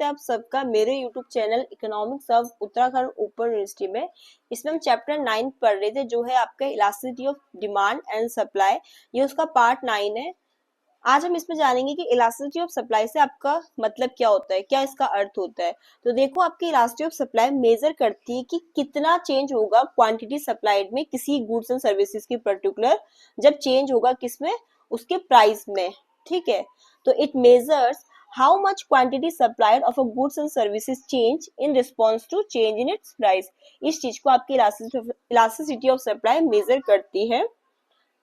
है आप सबका मेरे YouTube channel economics of Uttarakhand open university में। इसमें हम चैप्टर 9 पढ़ रहे थे, जो है आपका elasticity of demand and supply. ये उसका पार्ट 9 है। आज हम इसमें जानेंगे कि इलास्टिसिटी ऑफ सप्लाई से आपका मतलब क्या होता है, क्या इसका अर्थ होता है। तो देखो, आपकी इलास्टिसिटी ऑफ सप्लाई मेजर करती है कि कितना चेंज होगा क्वांटिटी सप्लाइड में किसी गुड्स एंड सर्विसेज की पर्टिकुलर, जब चेंज होगा किसमें, उसके प्राइस में। ठीक है, तो it measures how much quantity supplied of a goods and services change in response to change in its price। इस चीज को आपकी इलास्टिसिटी ऑफ सप्लाई मेजर करती है।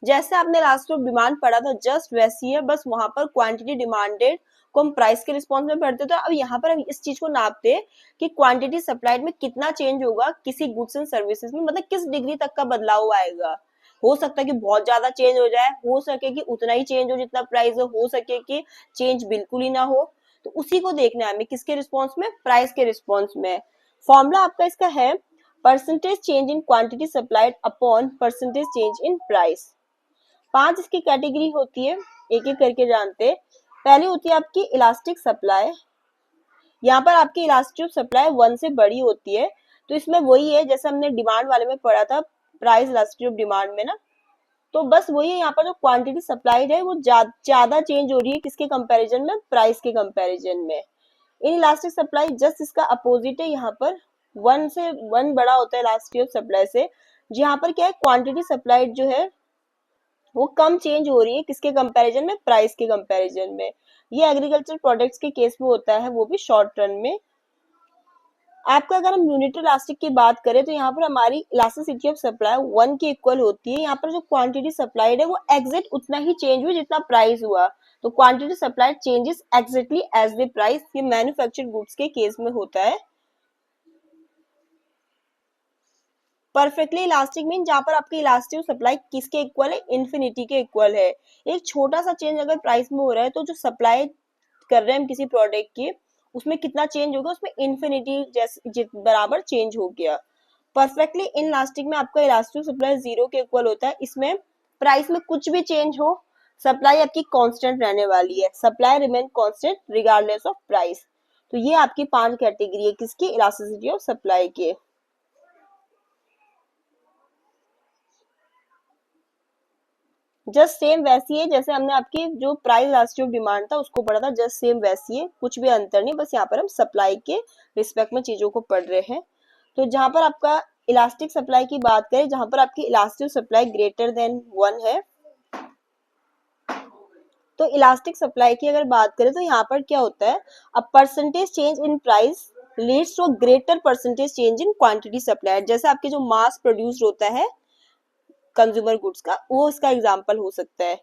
जैसे आपने इलास्टिसिटी ऑफ डिमांड पढ़ा था, जस्ट वैसी है, बस वहां पर क्वांटिटी डिमांडेड को हम प्राइस के रिस्पॉन्स में पढ़ते थे। अब यहाँ पर हम इस चीज को नापते हैं कि क्वांटिटी सप्लाइड में कितना चेंज होगा किसी गुड्स एंड सर्विसेज में, मतलब किस डिग्री तक का बदलाव आएगा। हो सकता है कि बहुत ज्यादा चेंज हो जाए, हो सके कि उतना ही चेंज हो जितना प्राइस हो सके कि चेंज बिल्कुल ही ना हो। तो उसी को देखना है हमें, किसके रिस्पॉन्स में, प्राइस के रिस्पॉन्स में। फॉर्मूला आपका इसका है percentage change in quantity supplied upon percentage change in price. 5 इसकी कैटेगरी होती है, एक एक करके जानते हैं। पहली होती है आपकी इलास्टिक सप्लाई। यहाँ पर आपकी इलास्टिक सप्लाई 1 से बड़ी होती है, तो इसमें वही है जैसे हमने डिमांड वाले में पढ़ा था, प्राइस इलास्टिसिटी ऑफ डिमांड में ना। तो बस वही है, यहाँ पर जो क्वांटिटी सप्लाइड है वो ज्यादा चेंज हो रही है किसके कंपैरिजन में, प्राइस के कंपैरिजन में। इन इलास्टिक सप्लाई जस्ट इसका अपोजिट है, यहाँ पर 1 बड़ा होता है इलास्टिसिटी ऑफ सप्लाई से। यहाँ पर क्या है, क्वांटिटी सप्लाइड जो है वो कम चेंज हो रही है किसके कंपैरिजन में, प्राइस के कंपैरिजन में। ये एग्रीकल्चर प्रोडक्ट्स के केस में होता है, वो भी शॉर्ट रन में। आपका अगर हम यूनिटरी इलास्टिक की बात करें तो यहाँ पर हमारी इलास्टिसिटी ऑफ सप्लाई 1 के इक्वल होती है। यहाँ पर जो क्वांटिटी सप्लाइड है वो एग्जैक्ट उतना ही चेंज हुआ जितना प्राइस हुआ। तो quantity supplied changes exactly as the price. ये मैन्युफैक्चर्ड गुड्स के केस में होता है। परफेक्टली इलास्टिक मीन जहां पर आपकी इलास्टिक सप्लाई किसके इक्वल है, इन्फिनिटी के इक्वल है। एक छोटा सा चेंज अगर प्राइस में हो रहा है तो जो सप्लाई कर रहे हैं हम किसी प्रोडक्ट की, उसमें कितना चेंज होगा, उसमें इन्फिनिटी जैसे बराबर चेंज हो गया। परफेक्टली इन इलास्टिक में आपका इलास्टिक सप्लाई 0 के इक्वल होता है। इसमें प्राइस में कुछ भी चेंज हो, सप्लाई आपकी कांस्टेंट रहने वाली है। Supply remain constant regardless of price. तो ये आपकी 5 कैटेगरी है किसकी, इलास्टिसिटी ऑफ सप्लाई के। जस्ट सेम वैसी है जैसे हमने आपकी जो प्राइस इलास्टिसिटी ऑफ डिमांड था उसको पढ़ा था, जस्ट सेम वैसी है, कुछ भी अंतर नहीं, बस यहाँ पर हम सप्लाई के रिस्पेक्ट में चीजों को पढ़ रहे हैं। तो जहां पर आपका इलास्टिक सप्लाई की बात करें, जहां पर आपकी इलास्टिक सप्लाई ग्रेटर देन 1 है, तो इलास्टिक सप्लाई की अगर बात करें तो यहाँ पर क्या होता है, a percentage change in price leads to greater percentage change in quantity supplied. जैसे आपके जो मास प्रोड्यूस्ड होता है कंज्यूमर गुड्स का, वो इसका एग्जांपल हो सकता है।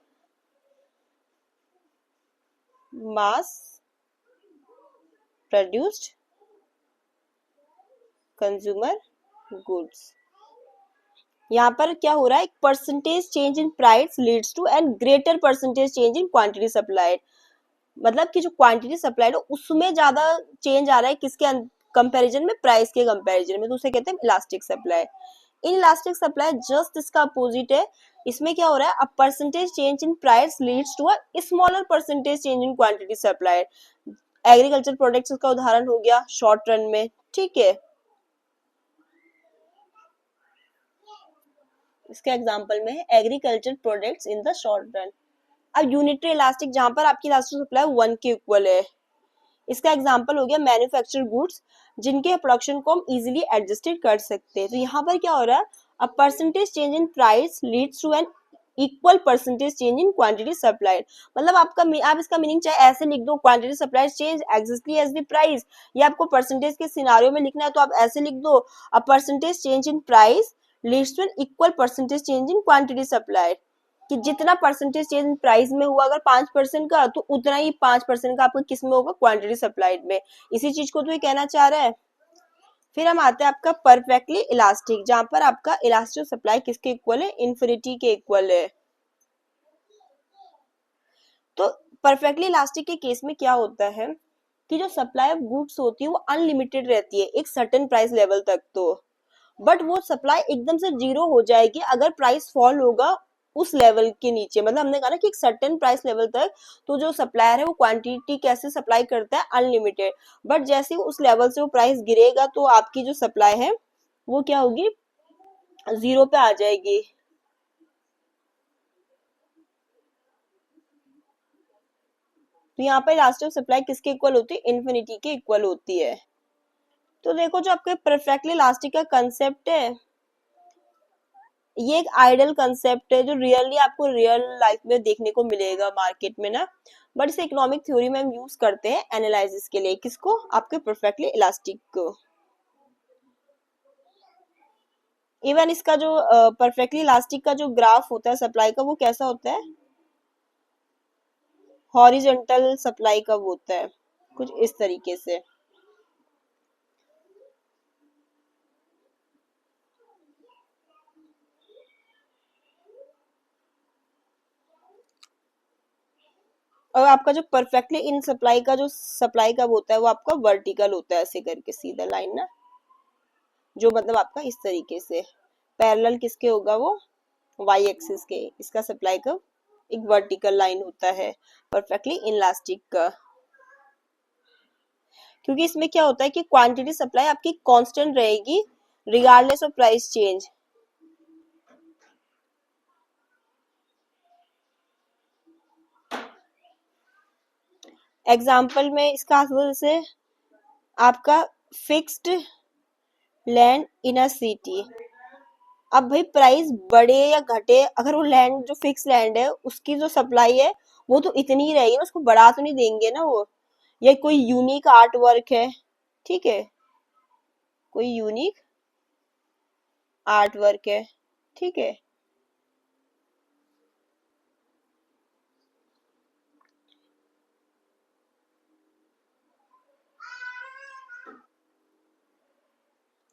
मास प्रोड्यूस्ड कंज्यूमर गुड्स, यहाँ पर क्या हो रहा है, एक percentage change in price leads to and greater percentage change in quantity supplied. मतलब कि जो क्वांटिटी सप्लाइड है उसमें ज्यादा चेंज आ रहा है किसके कंपैरिजन में, प्राइस के कंपैरिजन में, तो उसे कहते हैं elastic supply. Inelastic supply just इसका अपोजिट है। इसमें क्या हो रहा है, a percentage change in price leads to a smaller percentage change in quantity supplied. Agriculture products का उदाहरण हो गया शॉर्ट रन में। ठीक है, इसका एग्जांपल में है agriculture products in the short run. अब यूनिटरी इलास्टिक जहां पर आपकी इलास्टिक सप्लाई 1 के इक्वल है, इसका एग्जांपल हो गया मैन्युफैक्चर्ड गुड्स जिनके प्रोडक्शन को हम इजीली एडजस्टेड कर सकते हैं। तो यहाँ पर क्या हो रहा है, a percentage change in price leads to an equal percentage change in quantity supplied. मतलब आप इसका मीनिंग चाहे ऐसे लिख दो, quantity supplied change exactly as the price, या आपको परसेंटेज के सिनारियो में लिखना है तो आप ऐसे लिख दो, a percentage change in price leads to an equal percentage change in quantity supplied. कि जितना परसेंटेज चेंज प्राइस में हुआ अगर 5% का, तो उतना ही 5% का आपका किस में होगा, क्वांटिटी सप्लाइड में। इसी चीज को तो ये कहना चाह रहा है। फिर हम आते हैं आपका परफेक्टली इलास्टिक, जहां पर आपका इलास्टिक सप्लाई किसके इक्वल है, इन्फिनिटी के इक्वल है। तो परफेक्टली इलास्टिक के केस में क्या होता है कि जो सप्लाई ऑफ गुड्स होती है वो अनलिमिटेड रहती है एक सर्टेन प्राइस लेवल तक, तो बट वो सप्लाई एकदम से 0 हो जाएगी अगर प्राइस फॉल होगा उस लेवल के नीचे, मतलब हमने कहा ना कि एक सर्टेन प्राइस लेवल तक तो जो सप्लायर है वो क्वांटिटी कैसे सप्लाई करता है, अनलिमिटेड। बट जैसे ही उस लेवल से वो प्राइस गिरेगा तो आपकी जो सप्लाई है वो क्या होगी, जीरो पे आ जाएगी। तो यहाँ पर लास्ट ऑफ सप्लाई किसके इक्वल होती है, इन्फिनिटी के इक्वल होती है। तो देखो जो आपके परफेक्टली इलास्टिक का कंसेप्ट है, ये एक आइडल कंसेप्ट है जो रियली आपको रियल लाइफ में देखने को मिलेगा मार्केट में ना, बट इसे इकोनॉमिक थ्योरी में हम यूज करते हैं एनालिसिस के लिए। किसको, आपके परफेक्टली इलास्टिक को। इवन इसका जो परफेक्टली इलास्टिक का जो ग्राफ होता है सप्लाई का, वो कैसा होता है, हॉरिजॉन्टल सप्लाई का वो होता है कुछ इस तरीके से। और आपका जो परफेक्टली इन सप्लाई का जो सप्लाई का होता है वो आपका वर्टिकल होता है, ऐसे करके सीधा लाइन ना, जो मतलब आपका इस तरीके से पैरेलल किसके होगा, वो वाई एक्सिस के। इसका सप्लाई का एक वर्टिकल लाइन होता है परफेक्टली इनलास्टिक का। क्योंकि इसमें क्या होता है कि क्वांटिटी सप्लाई आपकी कांस्टेंट रहेगी regardless of price change. Example में इसका जैसे आपका fixed land in a city, अब भाई प्राइस बढ़े या घटे, अगर वो लैंड जो फिक्स लैंड है उसकी जो सप्लाई है वो तो इतनी ही रहेगी ना, उसको बढ़ा तो नहीं देंगे ना वो। या कोई यूनिक आर्ट वर्क है, ठीक है, कोई यूनिक आर्ट वर्क है, ठीक है,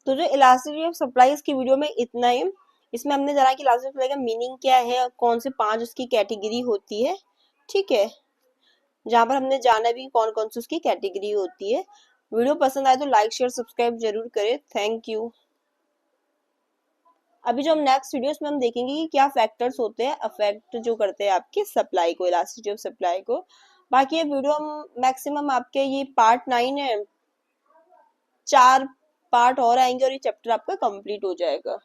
तो जो इलास्टिसिटी ऑफ सप्लाई इसकी वीडियो में इतना ही। इसमें हमने जाना कि इलास्टिसिटी सप्लाई का मीनिंग क्या है और कौन से 5 उसकी कैटेगरी होती है, ठीक है, जहां पर हमने जाना भी कौन कौन सी उसकी कैटेगरी होती है। वीडियो पसंद आए तो लाइक शेयर सब्सक्राइब जरूर करें। Thank you. अभी जो हम नेक्स्ट वीडियोस में हम देखेंगे कि क्या फैक्टर्स होते हैं अफेक्ट जो करते हैं आपके सप्लाई को, इलास्टिसिटी ऑफ सप्लाई को। बाकी ये वीडियो हम मैक्सिमम आपके, ये पार्ट 9 है, 4 पार्ट और आएंगे और ये चैप्टर आपका कंप्लीट हो जाएगा।